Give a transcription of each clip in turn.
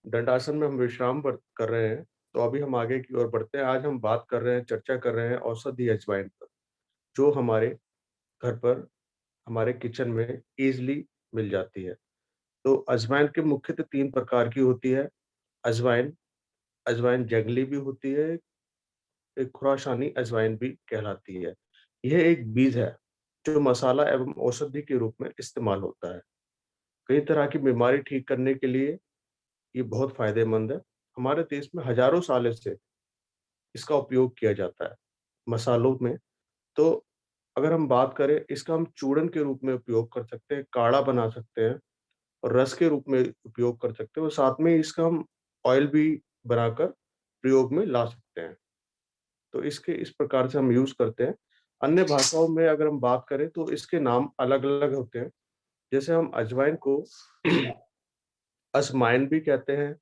दंडासन में हम विश्राम कर रहे हैं, तो अभी हम आगे की ओर बढ़ते हैं। आज हम बात कर रहे हैं, चर्चा कर रहे हैं औषधि अजवाइन पर, जो हमारे घर पर, हमारे किचन में ईज़िली मिल जाती है। तो अजवाइन के मुख्यतः 3 प्रकार की होती है। अजवाइन, अजवाइन जंगली भी होती है, एक खुरासानी अजवाइन भी कहलाती है। यह एक बीज है, जो मसाला एवं औषधि के रूप में इस्तेमाल होता है। कई तरह की बीमारी ठीक करने के लिए ये बहुत फ़ायदेमंद है। हमारे देश में हज़ारों सालों से इसका उपयोग किया जाता है, मसालों में। तो अगर हम बात करें, इसका हम चूर्ण के रूप में उपयोग कर सकते हैं, काढ़ा बना सकते हैं और रस के रूप में उपयोग कर सकते हैं और साथ में इसका हम ऑयल भी बनाकर प्रयोग में ला सकते हैं। तो इसके इस प्रकार से हम यूज़ करते हैं। अन्य भाषाओं में अगर हम बात करें तो इसके नाम अलग-अलग होते हैं। जैसे हम अजवाइन को अजमाइन भी कहते हैं,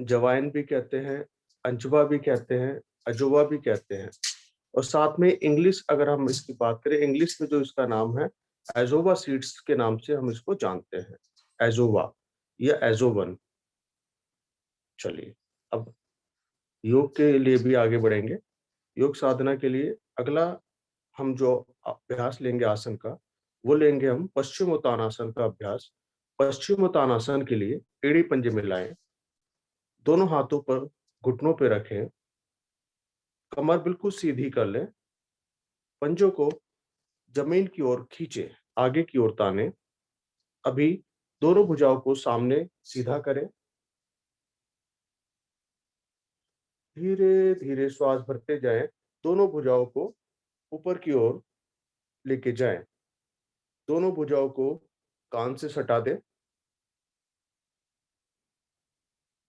जवाइन भी कहते हैं, अंजवा भी कहते हैं, अजवा भी कहते हैं और साथ में इंग्लिश अगर हम इसकी बात करें, इंग्लिश में जो इसका नाम है, एज़ोवा सीड्स के नाम से हम इसको जानते हैं। एज़ोवा या एज़ोवन। चलिए, अब योग के लिए भी आगे बढ़ेंगे। योग साधना के लिए अगला हम जो अभ्यास लेंगे आसन का, वो लेंगे हम पश्चिमोत्तानासन का अभ्यास। पश्चिमोत्तानासन के लिए एड़ी पंजे मिलाएँ, दोनों हाथों पर घुटनों पे रखें, कमर बिल्कुल सीधी कर लें, पंजों को ज़मीन की ओर खींचे, आगे की ओर तानें। अभी दोनों भुजाओं को सामने सीधा करें, धीरे-धीरे श्वास भरते जाएँ, दोनों भुजाओं को ऊपर की ओर लेके जाएँ। दोनों भुजाओं को कान से सटा दें,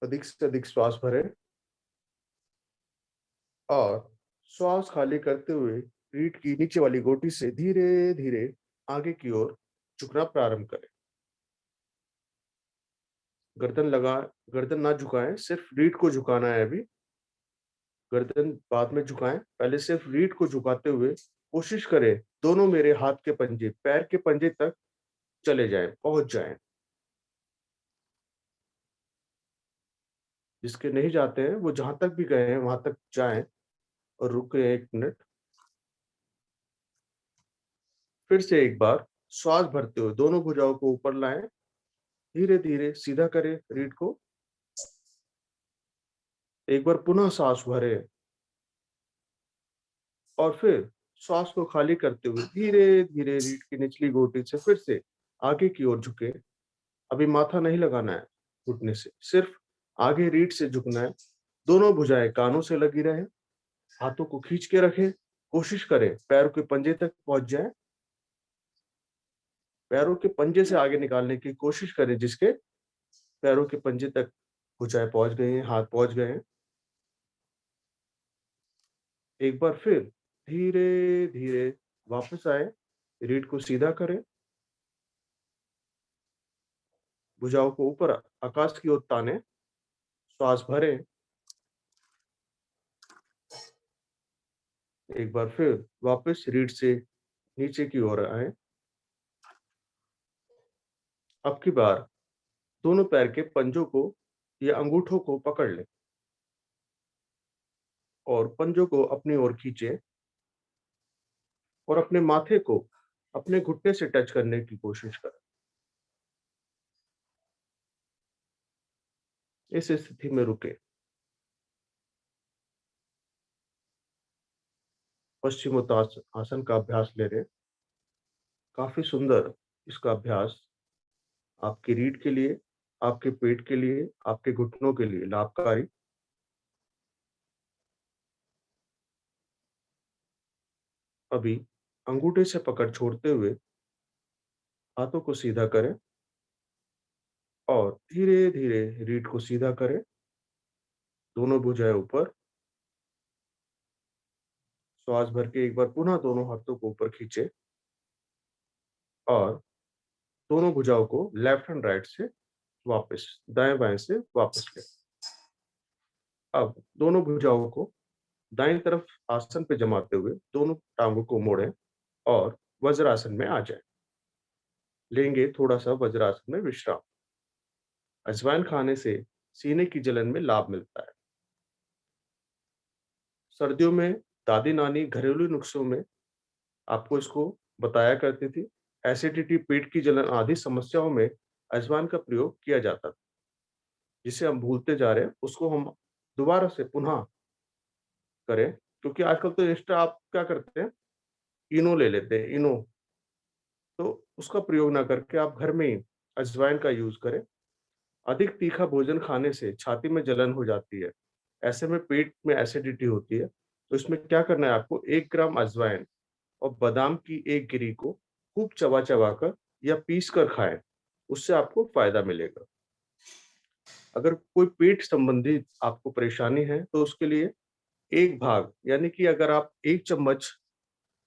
अधिक से अधिक श्वास भरें और श्वास खाली करते हुए रीढ़ की नीचे वाली गोटी से धीरे-धीरे आगे की ओर झुकना प्रारंभ करें। गर्दन लगा गर्दन ना झुकाएँ, सिर्फ़ रीढ़ को झुकाना है अभी। गर्दन बाद में झुकाएँ, पहले सिर्फ़ रीढ़ को झुकाते हुए कोशिश करें, दोनों मेरे हाथ के पंजे पैर के पंजे तक चले जाएँ, पहुँच जाएँ। जिसके नहीं जाते हैं, वो जहाँ तक भी गए हैं, वहाँ तक जाएँ और रुकें 1 मिनट। फिर से एक बार श्वास भरते हुए दोनों भुजाओं को ऊपर लाएँ, धीरे-धीरे सीधा करें रीढ़ को। एक बार पुनः साँस भरें और फिर श्वास को खाली करते हुए धीरे-धीरे रीढ़ की निचली घोटी से फिर से आगे की ओर झुकें। अभी माथा नहीं लगाना है घुटने से, सिर्फ़ आगे रीढ़ से झुकना है। दोनों भुजाएँ कानों से लगी रहें, हाथों को खींच के रखें, कोशिश करें पैरों के पंजे तक पहुँच जाएँ। पैरों के पंजे से आगे निकालने की कोशिश करें, जिसके पैरों के पंजे तक भुजाएँ पहुँच गई हैं, हाथ पहुँच गए हैं। एक बार फिर धीरे-धीरे वापस आएँ, रीढ़ को सीधा करें, भुजाओं को ऊपर आकाश की ओर तानें, श्वास भरें। एक बार फिर वापस रीढ़ से नीचे की ओर आएँ। अब की बार दोनों पैर के पंजों को या अंगूठों को पकड़ लें और पंजों को अपनी ओर खींचें और अपने माथे को अपने घुटने से टच करने की कोशिश करें। इस स्थिति में रुकें। पश्चिमोत्तास आसन का अभ्यास ले रहे हैं। काफ़ी सुंदर इसका अभ्यास आपकी रीढ़ के लिए, आपके पेट के लिए, आपके घुटनों के लिए लाभकारी। अभी अंगूठे से पकड़ छोड़ते हुए हाथों को सीधा करें और धीरे-धीरे रीढ़ को सीधा करें, दोनों भुजाएँ ऊपर, श्वास भर के एक बार पुनः दोनों हाथों को ऊपर खींचे और दोनों भुजाओं को लेफ्ट एंड राइट से वापस, दाएँ-बाएँ से वापस लें। अब दोनों भुजाओं को दाईं तरफ आसन पे जमाते हुए दोनों टाँगों को मोड़ें और वज्रासन में आ जाएँ। लेंगे थोड़ा-सा वज्रासन में विश्राम। अजवाइन खाने से सीने की जलन में लाभ मिलता है। सर्दियों में दादी-नानी घरेलू नुस्खों में आपको इसको बताया करती थी। एसिडिटी, पेट की जलन आदि समस्याओं में अजवाइन का प्रयोग किया जाता था। जिसे हम भूलते जा रहे हैं, उसको हम दोबारा से पुनः करें, क्योंकि आजकल तो एक्स्ट्रा आप क्या करते हैं, इनो ले लेते हैं, इनो। तो उसका प्रयोग ना करके आप घर में ही अजवाइन का यूज़ करें। अधिक तीखा भोजन खाने से छाती में जलन हो जाती है। ऐसे में पेट में एसिडिटी होती है। तो इसमें क्या करना है आपको, 1 ग्राम अजवाइन और बादाम की 1 गिरी को खूब चबा-चबा कर या पीस कर खाएँ। उससे आपको फ़ायदा मिलेगा। अगर कोई पेट संबंधित आपको परेशानी है, तो उसके लिए 1 भाग, यानी कि अगर आप 1 चम्मच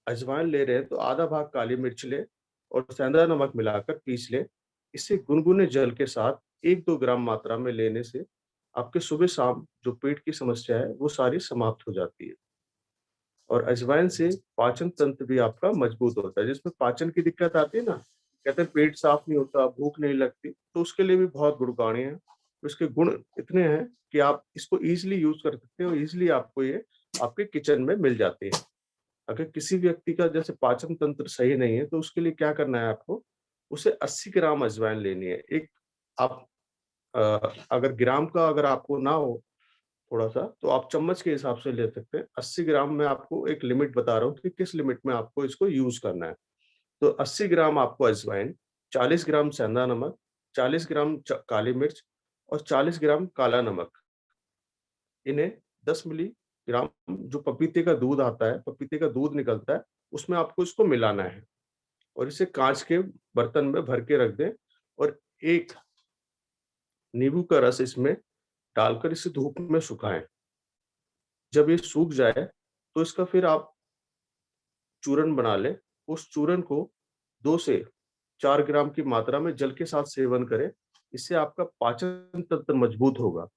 अजवाइन ले रहे हैं, तो आधा भाग काली मिर्च लें और सेंधा नमक मिलाकर पीस लें। इसे गुनगुने जल के साथ 1-2 ग्राम मात्रा में लेने से आपके सुबह-शाम जो पेट की समस्या है, वो सारी समाप्त हो जाती है। और अजवाइन से पाचन तंत्र भी आपका मजबूत होता है। जिसमें पाचन की दिक्कत आती है ना, कहते हैं पेट साफ नहीं होता, भूख नहीं लगती, तो उसके लिए भी बहुत गुणकारी है। उसके गुण इतने हैं कि आप इसको ईज़िली यूज़ कर सकते हो, ईज़िली आपको ये आपके किचन में मिल जाती है। अगर किसी व्यक्ति का जैसे पाचन तंत्र सही नहीं है, तो उसके लिए क्या करना है आपको, उसे 80 ग्राम अजवाइन लेनी है। एक आप अ, अगर ग्राम का अगर आपको ना हो थोड़ा-सा, तो आप चम्मच के हिसाब से ले सकते हैं। 80 ग्राम मैं आपको एक लिमिट बता रहा हूँ कि किस लिमिट में आपको इसको यूज़ करना है। तो 80 ग्राम आपको अजवाइन, 40 ग्राम सेंधा नमक, 40 ग्राम काली मिर्च और 40 ग्राम काला नमक। इन्हें 10 मिलीग्राम जो पपीते का दूध आता है, पपीते का दूध निकलता है, उसमें आपको इसको मिलाना है और इसे काँच के बर्तन में भर के रख दें और 1 नींबू का रस इसमें डालकर इसे धूप में सुखाएँ। जब ये सूख जाए, तो इसका फिर आप चूरन बना लें। उस चूरन को 2 से 4 ग्राम की मात्रा में जल के साथ सेवन करें। इससे आपका पाचन तंत्र मजबूत होगा।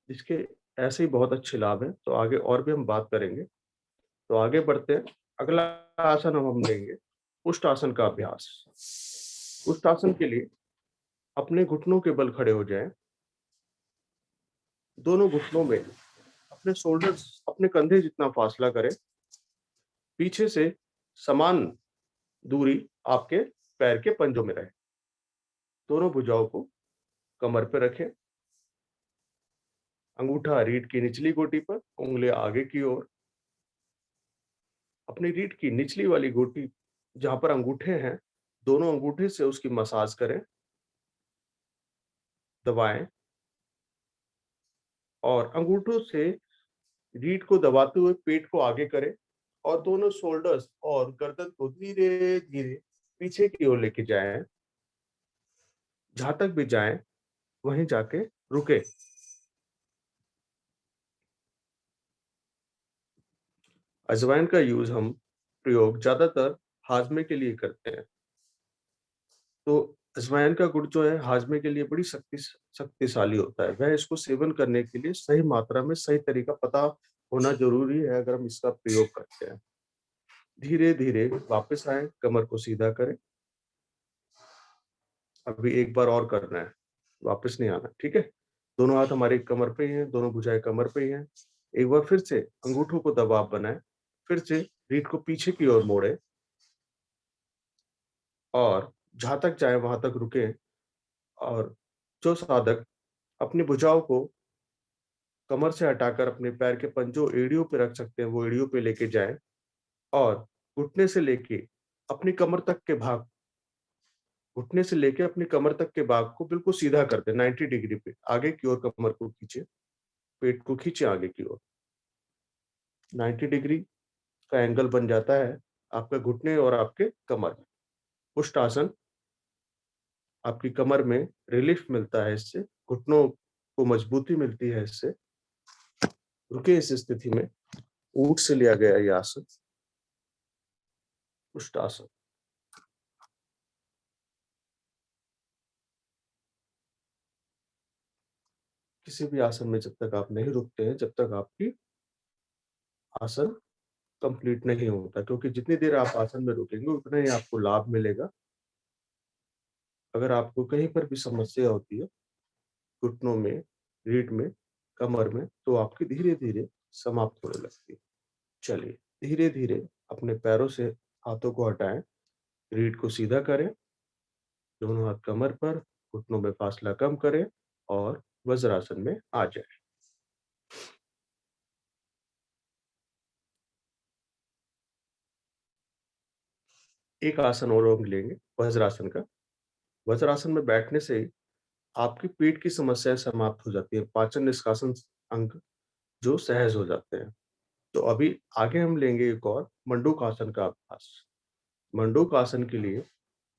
इसके ऐसे ही बहुत अच्छे लाभ हैं, तो आगे और भी हम बात करेंगे। तो आगे बढ़ते हैं। अगला आसन अब हम लेंगे, उष्टासन का अभ्यास। उष्टासन के लिए अपने घुटनों के बल खड़े हो जाएँ। दोनों घुटनों में अपने शोल्डर्स, अपने कंधे जितना फासला करें। पीछे से समान दूरी आपके पैर के पंजों में रहे। दोनों भुजाओं को कमर पे रखें। अंगूठा रीढ़ की निचली गोटी पर, उँगलियाँ आगे की ओर। अपनी रीढ़ की निचली वाली गोटी जहाँ पर अंगूठे हैं, दोनों अंगूठे से उसकी मसाज करें, दबाएँ और अंगूठों से रीढ़ को दबाते हुए पेट को आगे करें और दोनों शोल्डर्स और गर्दन को धीरे-धीरे पीछे की ओर लेके जाएँ। जहाँ तक भी जाएँ, वहीं जाके रुकें। अजवाइन का यूज़ हम प्रयोग ज़्यादातर हाजमे के लिए करते हैं। तो अजवाइन का गुण जो है हाजमे के लिए बड़ी शक्तिशाली होता है। वह इसको सेवन करने के लिए सही मात्रा में सही तरीका पता होना ज़रूरी है अगर हम इसका प्रयोग करते हैं। धीरे-धीरे वापस आएँ, कमर को सीधा करें। अभी एक बार और करना है, वापस नहीं आना, ठीक है? दोनों हाथ हमारी कमर पे ही हैं, दोनों भुजाएँ कमर पे ही हैं। एक बार फिर से अंगूठों को दबाव बनाएँ, फिर से रीढ़ को पीछे की ओर मोड़ें और जहाँ तक जाएँ वहाँ तक रुकें और जो साधक अपनी भुजाओं को कमर से हटाकर अपने पैर के पंजों एड़ियों पे रख सकते हैं, वो एड़ियों पे लेके जाएँ और घुटने से लेके अपनी कमर तक के भाग घुटने से लेके अपनी कमर तक के भाग को बिल्कुल सीधा कर दें 90 डिग्री पे। आगे की ओर कमर को खींचे, पेट को खींचे आगे की ओर। 90 डिग्री का एंगल बन जाता है आपके घुटने और आपके कमर में। पुष्ट आसन, आपकी कमर में रिलीफ मिलता है इससे, घुटनों को मजबूती मिलती है इससे। रुकिए इस स्थिति में, ऊँट से लिया गया ये आसन, पुष्ट आसन। किसी भी आसन में जब तक आप नहीं रुकते हैं, जब तक आपकी आसन कंप्लीट नहीं होता, क्योंकि जितनी देर आप आसन में रुकेंगे, उतना ही आपको लाभ मिलेगा। अगर आपको कहीं पर भी समस्या होती है, घुटनों में, रीढ़ में, कमर में, तो आपकी धीरे-धीरे समाप्त होने लगती है। चलिए, धीरे-धीरे अपने पैरों से हाथों को हटाएँ, रीढ़ को सीधा करें, दोनों हाथ कमर पर, घुटनों में फासला कम करें और वज्रासन में आ जाएँ। एक आसन और हम लेंगे, वज्रासन का। वज्रासन में बैठने से आपकी पेट की समस्याएँ समाप्त हो जाती है, पाचन-निष्कासन अंग जो सहज हो जाते हैं। तो अभी आगे हम लेंगे एक और मंडूकासन का अभ्यास। मंडूकासन के लिए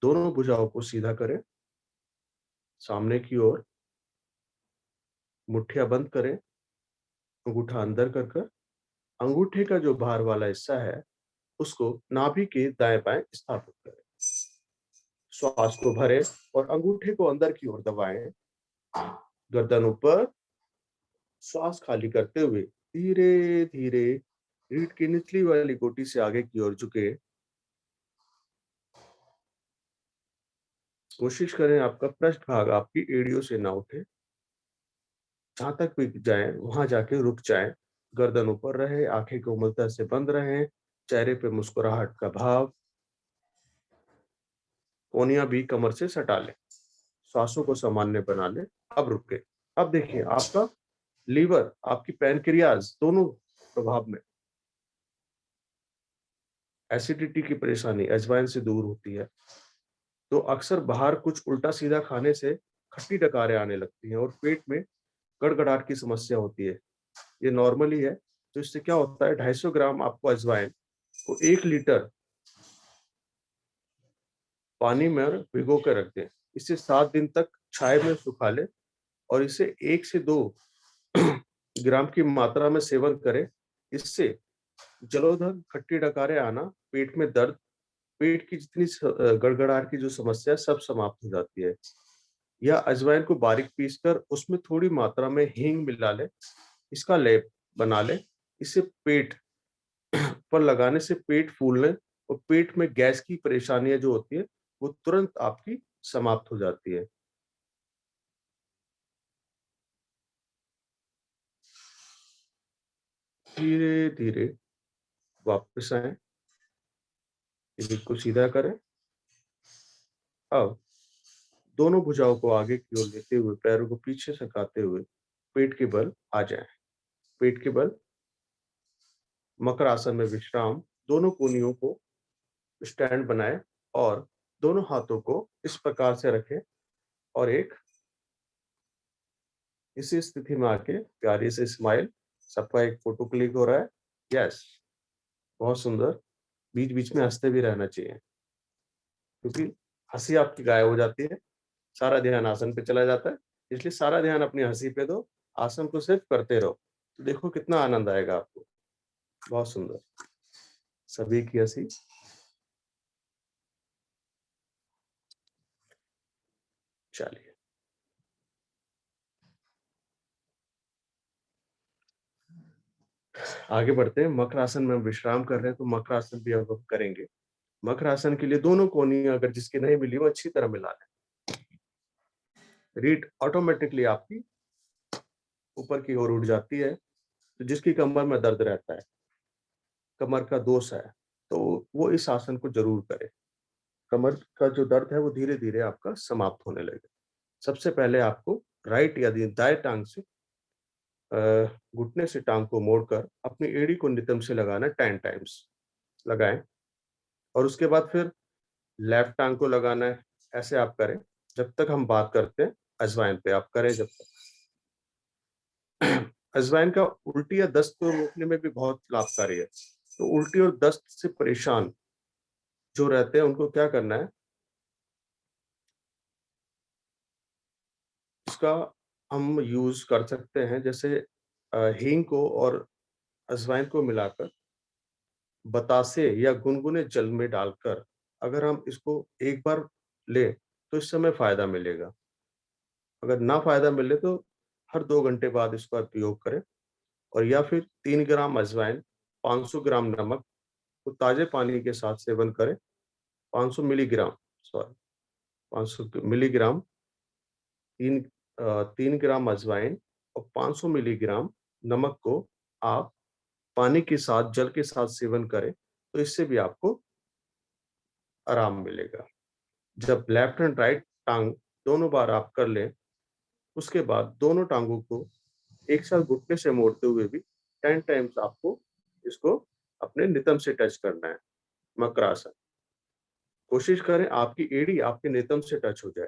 दोनों भुजाओं को सीधा करें, सामने की ओर मुठ्ठियाँ बंद करें, अंगूठा अंदर कर कर, अंगूठे का जो बाहर वाला हिस्सा है, उसको नाभि के दाएँ-बाएँ स्थापित करें। श्वास को भरें और अंगूठे को अंदर की ओर दबाएँ, गर्दन ऊपर, श्वास खाली करते हुए धीरे-धीरे रीढ़ की निचली वाली गोटी से आगे की ओर झुकें। कोशिश करें आपका पृष्ठ भाग आपकी एड़ियों से ना उठे। जहाँ तक भी जाएँ, वहाँ जाके रुक जाएँ। गर्दन ऊपर रहे, आँखें कोमलता से बंद रहें, चेहरे पे मुस्कुराहट का भाव, कोहनियाँ भी कमर से सटा लें। श्वासों को सामान्य बना लें। अब रुकें। अब देखिए आपका लीवर, आपकी पैनक्रियाज़ दोनों प्रभाव में एसिडिटी की परेशानी अजवाइन से दूर होती है। तो अक्सर बाहर कुछ उल्टा-सीधा खाने से खट्टी डकारें आने लगती हैं और पेट में गड़गड़ाहट की समस्या होती है। ये नॉर्मल ही है। तो इससे क्या होता है 250 ग्राम आपको अजवाइन को 1 लीटर पानी में भिगो के रख दें। इसे 7 दिन तक छाया में सुखा लें और इसे 1 से 2 ग्राम की मात्रा में सेवन करें। इससे जलोदर, खट्टी डकारें आना, पेट में दर्द, पेट की जितनी गड़गड़ाहट की जो समस्या है सब समाप्त हो जाती है। या अजवाइन को बारीक पीसकर उसमें थोड़ी मात्रा में हींग मिला लें, इसका लेप बना लें। इससे पेट पर लगाने से पेट फूलने और पेट में गैस की परेशानियाँ जो होती है, वो तुरंत आपकी समाप्त हो जाती है। धीरे-धीरे वापस आएँ, रीढ़ को सीधा करें। अब दोनों भुजाओं को आगे की ओर लेते हुए, पैरों को पीछे सरकाते हुए, पेट के बल आ जाएँ। पेट के बल मकर आसन में विश्राम, दोनों कोहनियों को स्टैंड बनाएँ और दोनों हाथों को इस प्रकार से रखें और एक इसी स्थिति में आके प्यारी से स्माइल, सबका एक फ़ोटो क्लिक हो रहा है। यस, बहुत सुंदर। बीच-बीच में हँसते भी रहना चाहिए, क्योंकि हँसी आपकी गायब हो जाती है, सारा ध्यान आसन पे चला जाता है, इसलिए सारा ध्यान अपनी हँसी पे दो, आसन को सिर्फ़ करते रहो। तो देखो कितना आनंद आएगा आपको। बहुत सुंदर। सभी की हँसी। चलिए, आगे बढ़ते हैं। मकर आसन में हम विश्राम कर रहे हैं, तो मकर आसन भी अब हम करेंगे। मकर आसन के लिए दोनों कोहनियाँ अगर जिसकी नहीं मिली हो अच्छी तरह मिला लें। रीढ़ ऑटोमैटिकली आपकी ऊपर की ओर उठ जाती है, तो जिसकी कमर में दर्द रहता है, कमर का दोष है, तो वो इस आसन को ज़रूर करे। कमर का जो दर्द है वो धीरे-धीरे आपका समाप्त होने लगेगा। सबसे पहले आपको राइट यानी दाएँ टाँग से घुटने से टाँग को मोड़कर अपनी एड़ी को नितंब से लगाना है 10 टाइम्स लगाएँ और उसके बाद फिर लेफ्ट टाँग को लगाना है। ऐसे आप करें, जब तक हम बात करते हैं अजवाइन पे आप करें जब तक। अजवाइन का उल्टी या दस्त को रोकने में भी बहुत लाभकारी है। तो उल्टी और दस्त से परेशान जो रहते हैं उनको क्या करना है, इसका हम यूज़ कर सकते हैं जैसे हींग को और अजवाइन को मिलाकर बतासे या गुनगुने जल में डालकर अगर हम इसको एक बार लें, तो इस समय फ़ायदा मिलेगा। अगर ना फ़ायदा मिले तो हर 2 घंटे बाद इसका उपयोग करें और या फिर 3 ग्राम अजवाइन, 500 ग्राम नमक को ताज़े पानी के साथ सेवन करें, 500 मिलीग्राम सॉरी 500 मिलीग्राम 3 ग्राम अजवाइन और 500 मिलीग्राम नमक को आप पानी के साथ, जल के साथ सेवन करें, तो इससे भी आपको आराम मिलेगा। जब लेफ्ट एंड राइट टांग दोनों बार आप कर लें, उसके बाद दोनों टांगों को एक साथ घुटने से मोड़ते हुए भी 10 टाइम्स आपको इसको अपने नितंब से टच करना है, मकरासन। कोशिश करें आपकी एड़ी आपके नितंब से टच हो जाए।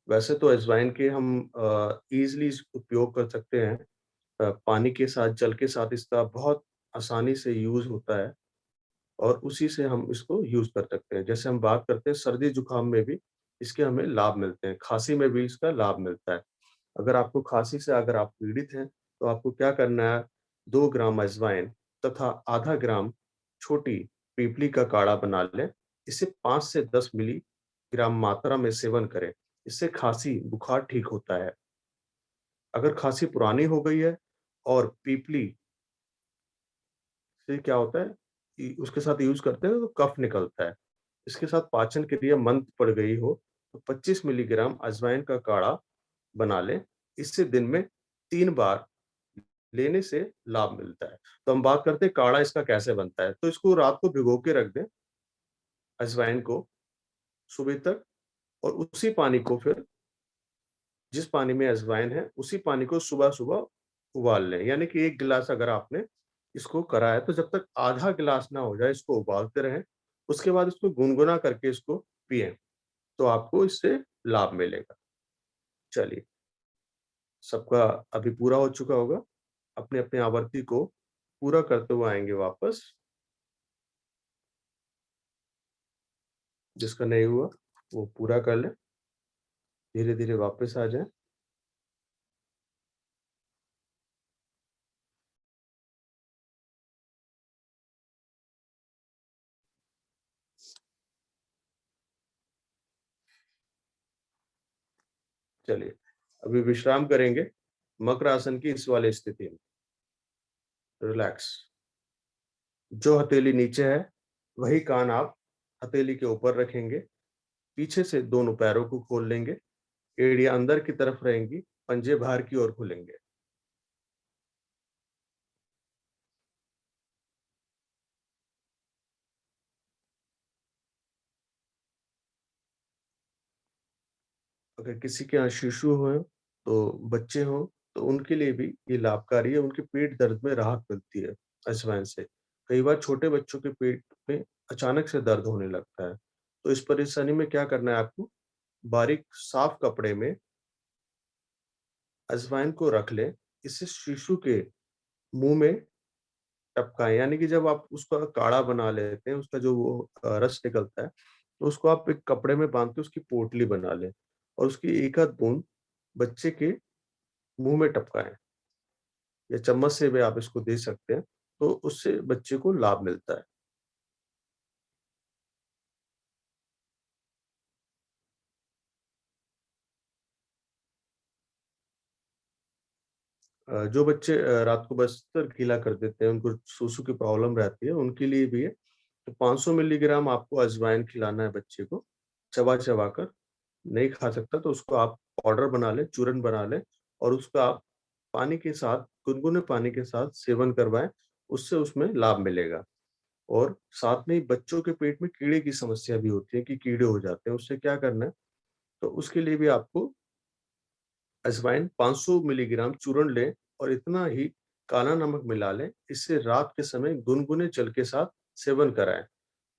वैसे तो अजवाइन के हम ईज़िली उपयोग कर सकते हैं। पानी के साथ, जल के साथ इसका बहुत आसानी से यूज़ होता है और उसी से हम इसको यूज़ कर सकते हैं। जैसे हम बात करते हैं सर्दी-जुकाम में भी इसके हमें लाभ मिलते हैं, खाँसी में भी इसका लाभ मिलता है। अगर आपको खाँसी से अगर आप पीड़ित हैं, तो आपको क्या करना है, 2 ग्राम अजवाइन तथा आधा ग्राम छोटी पीपली का काढ़ा बना लें। इसे 5 से 10 मिलीग्राम मात्रा में सेवन करें। इससे खाँसी, बुखार ठीक होता है। अगर खाँसी पुरानी हो गई है और पीपली से क्या होता है कि उसके साथ यूज़ करते हैं तो कफ निकलता है। इसके साथ पाचन क्रिया मंद पड़ गई हो, तो 25 मिलीग्राम अजवाइन का काढ़ा बना लें। इससे दिन में 3 बार लेने से लाभ मिलता है। तो हम बात करते हैं काढ़ा इसका कैसे बनता है। तो इसको रात को भिगो के रख दें, अजवाइन को सुबह तक, और उसी पानी को फिर जिस पानी में अजवाइन है, उसी पानी को सुबह-सुबह उबाल लें। यानी कि 1 गिलास अगर आपने इसको करा है, तो जब तक आधा गिलास ना हो जाए, इसको उबालते रहें। उसके बाद इसको गुनगुना करके इसको पिएँ, तो आपको इससे लाभ मिलेगा। चलिए, सबका अभी पूरा हो चुका होगा। अपने-अपने आवृत्ति को पूरा करते हुए आएँगे वापस। जिसका नहीं हुआ, वो पूरा कर लें। धीरे-धीरे वापस आ जाएँ। चलिए, अभी विश्राम करेंगे मकर आसन की इस वाली स्थिति में। रिलैक्स। जो हथेली नीचे है, वही कान आप हथेली के ऊपर रखेंगे। पीछे से दोनों पैरों को खोल लेंगे। एड़ियाँ अंदर की तरफ रहेंगी, पंजे बाहर की ओर खुलेंगे। अगर किसी के यहाँ शिशु हो, तो बच्चे हों, तो उनके लिए भी ये लाभकारी है, उनके पेट दर्द में राहत मिलती है अजवाइन से। कई बार छोटे बच्चों के पेट में अचानक से दर्द होने लगता है, तो इस परेशानी में क्या करना है आपको, बारीक साफ कपड़े में अजवाइन को रख लें, इसे शिशु के मुँह में टपकाएँ, यानी कि जब आप उसका काढ़ा बना लेते हैं, उसका जो वो रस निकलता है, तो उसको आप एक कपड़े में बाँध के उसकी पोटली बना लें और उसकी एक आध बूँद बच्चे के मुँह में टपकाएँ, या चम्मच से भी आप इसको दे सकते हैं, तो उससे बच्चे को लाभ मिलता है। जो बच्चे रात को बस्तर गीला कर देते हैं, उनको सूसू की प्रॉब्लम रहती है, उनके लिए भी है। तो 500 मिलीग्राम आपको अजवाइन खिलाना है बच्चे को, चबा-चबा कर। नहीं खा सकता तो उसको आप पाउडर बना लें, चूरन बना लें और उसका आप पानी के साथ, गुनगुने पानी के साथ सेवन करवाएँ, उससे उसमें लाभ मिलेगा। और साथ में ही बच्चों के पेट में कीड़े की समस्या भी होती है कि कीड़े हो जाते हैं, उससे क्या करना है, तो उसके लिए भी आपको अजवाइन 500 मिलीग्राम चूर्ण लें और इतना ही काला नमक मिला लें, इससे रात के समय गुनगुने जल के साथ सेवन कराएँ,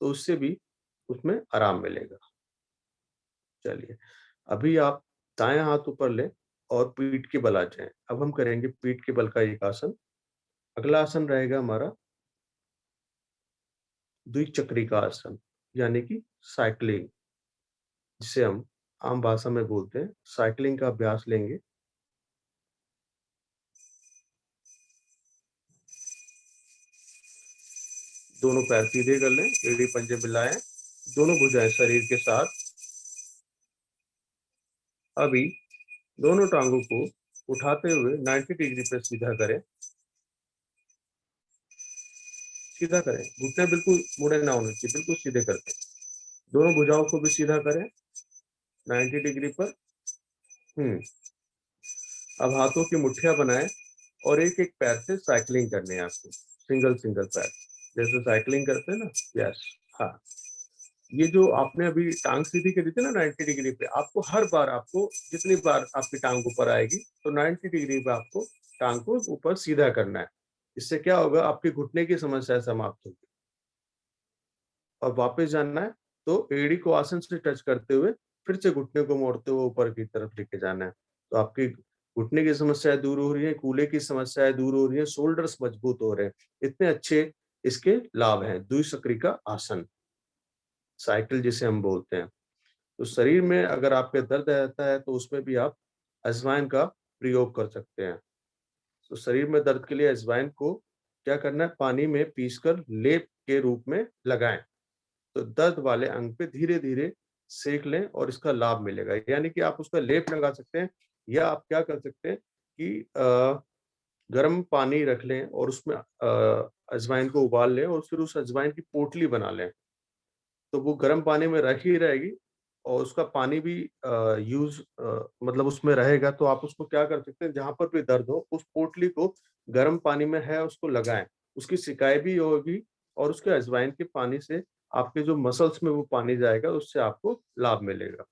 तो उससे भी उसमें आराम मिलेगा। चलिए, अभी आप दायाँ हाथ ऊपर लें और पीठ के बल आ जाएँ। अब हम करेंगे पीठ के बल का एक आसन। अगला आसन रहेगा हमारा द्विचक्रिका आसन, यानी कि साइक्लिंग, जिसे हम आम भाषा में बोलते हैं, साइक्लिंग का अभ्यास लेंगे। दोनों पैर सीधे कर लें, एड़ी पंजे मिलाएँ, दोनों भुजाएँ शरीर के साथ। अभी दोनों टाँगों को उठाते हुए 90 डिग्री पे सीधा करें। सीधा करें, घुटने बिल्कुल मुड़े ना होने चाहिए, बिल्कुल सीधे करके। दोनों भुजाओं को भी सीधा करें 90 डिग्री पर। अब हाथों की मुठ्ठियां बनाएं और एक एक पैर से साइकिलिंग करनी है आपको, सिंगल सिंगल पैर, जैसे साइकिलिंग करते हैं ना। यस। हाँ, ये जो आपने अभी टांग सीधी करी थी ना 90 डिग्री पे, आपको हर बार, आपको जितनी बार आपकी टांग ऊपर आएगी तो 90 डिग्री पे आपको टांग को ऊपर सीधा करना है। इससे क्या होगा, आपकी घुटने की समस्या समाप्त होगी। और वापस जानना है तो एड़ी को आसन से टच करते हुए फिर से घुटने को मोड़ते हुए ऊपर की तरफ लेके जाना है। तो आपकी घुटने की समस्याएं दूर हो रही है, कूल्हे की समस्याएं दूर हो रही है, शोल्डर्स मजबूत हो रहे हैं। इतने अच्छे इसके लाभ हैं द्विचक्री का आसन, साइकिल जिसे हम बोलते हैं। तो शरीर में अगर आपके दर्द रहता है तो उसमें भी आप अजवाइन का प्रयोग कर सकते हैं। तो शरीर में दर्द के लिए अजवाइन को क्या करना है, पानी में पीसकर लेप के रूप में लगाएं। तो दर्द वाले अंग पे धीरे-धीरे सेक लें और इसका लाभ मिलेगा। यानी कि आप उसका लेप लगा सकते हैं, या आप क्या कर सकते हैं कि गर्म पानी रख लें और उसमें अजवाइन को उबाल लें और फिर उस अजवाइन की पोटली बना लें। तो वो गर्म पानी में रखी रहेगी और उसका पानी भी मतलब उसमें रहेगा। तो आप उसको क्या कर सकते हैं, जहाँ पर भी दर्द हो उस पोटली को गर्म पानी में है उसको लगाएँ। उसकी सिकाई भी होगी और उसके अजवाइन के पानी से आपके जो मसल्स में वो पानी जाएगा, उससे आपको लाभ मिलेगा।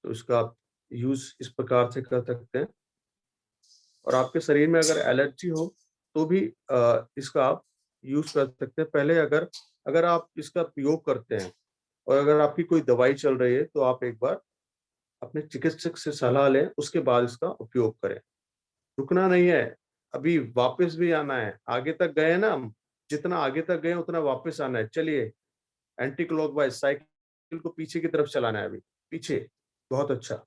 तो इसका आप यूज़ इस प्रकार से कर सकते हैं। और आपके शरीर में अगर एलर्जी हो तो भी इसका आप यूज़ कर सकते हैं। पहले अगर अगर आप इसका प्रयोग करते हैं और अगर आपकी कोई दवाई चल रही है तो आप एक बार अपने चिकित्सक से सलाह लें, उसके बाद इसका उपयोग करें। रुकना नहीं है, अभी वापस भी आना है। आगे तक गए ना हम, जितना आगे तक गए उतना वापस आना है। चलिए, एंटी क्लॉकवाइज़ साइकिल को पीछे की तरफ चलाना है अभी, पीछे। बहुत अच्छा।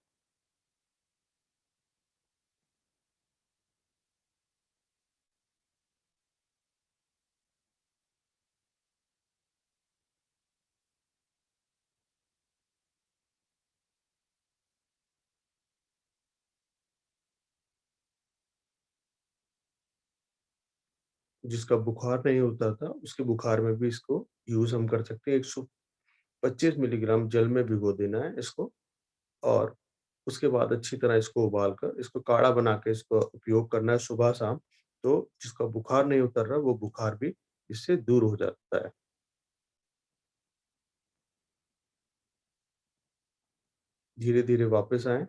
जिसका बुखार नहीं होता था, उसके बुखार में भी इसको यूज़ हम कर सकते हैं। 125 मिलीग्राम जल में भिगो देना है इसको और उसके बाद अच्छी तरह इसको उबाल कर, इसको काढ़ा बना के इसको उपयोग करना है सुबह-शाम। तो जिसका बुखार नहीं उतर रहा, वो बुखार भी इससे दूर हो जाता है। धीरे-धीरे वापस आएँ।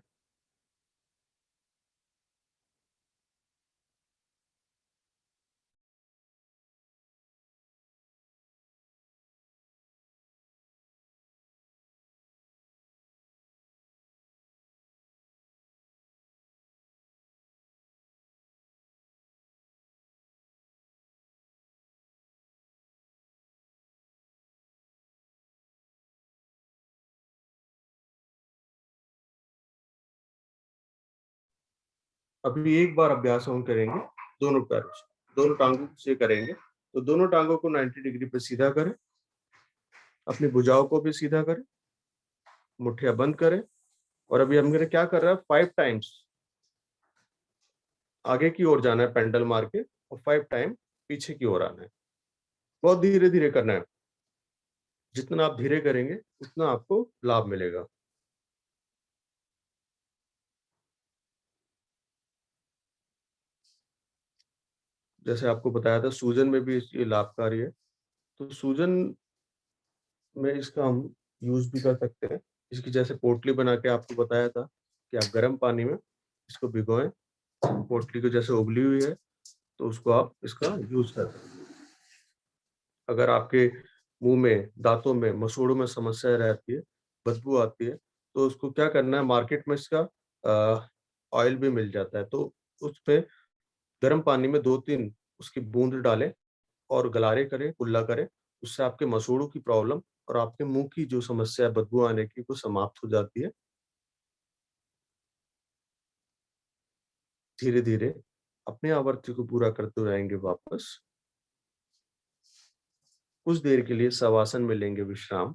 अभी एक बार अभ्यास हम करेंगे दोनों पैरों से, दोनों टाँगों से करेंगे। तो दोनों टाँगों को 90 डिग्री पे सीधा करें, अपनी भुजाओं को भी सीधा करें, मुठ्ठियाँ बंद करें और अभी हमने क्या कर रहा है, 5 टाइम्स आगे की ओर जाना है पेडल मार के और 5 टाइम पीछे की ओर आना है। बहुत धीरे-धीरे करना है। जितना आप धीरे करेंगे, उतना आपको लाभ मिलेगा। जैसे आपको बताया था सूजन में भी ये लाभकारी है। तो सूजन में इसका हम यूज़ भी कर सकते हैं। इसकी जैसे पोटली बना के आपको बताया था कि आप गर्म पानी में इसको भिगोएँ, पोटली को जैसे उबली हुई है, तो उसको आप इसका यूज़ कर सकते हैं। अगर आपके मुँह में, दाँतों में, मसूड़ों में समस्या रहती है, बदबू आती है, तो उसको क्या करना है, मार्केट में इसका ऑयल भी मिल जाता है, तो उसपे गर्म पानी में 2-3 उसकी बूंद डालें और गलारे करें, कुल्ला करें। उससे आपके मसूड़ों की प्रॉब्लम और आपके मुँह की जो समस्या है बदबू आने की, वो समाप्त हो जाती है। धीरे-धीरे अपनी आवृत्ति को पूरा करते रहेंगे वापस। कुछ देर के लिए शवासन में लेंगे विश्राम।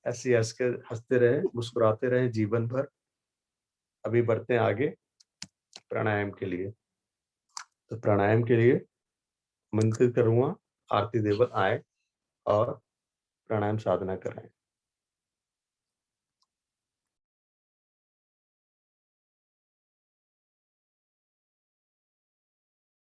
ऐसे ही हँस के हँसते रहें, मुस्कुराते रहें जीवन भर। अभी बढ़ते हैं आगे प्राणायाम के लिए। तो प्राणायाम के लिए आमंत्रित करूँगा आरती देवल आएँ और प्राणायाम साधना कराएँ।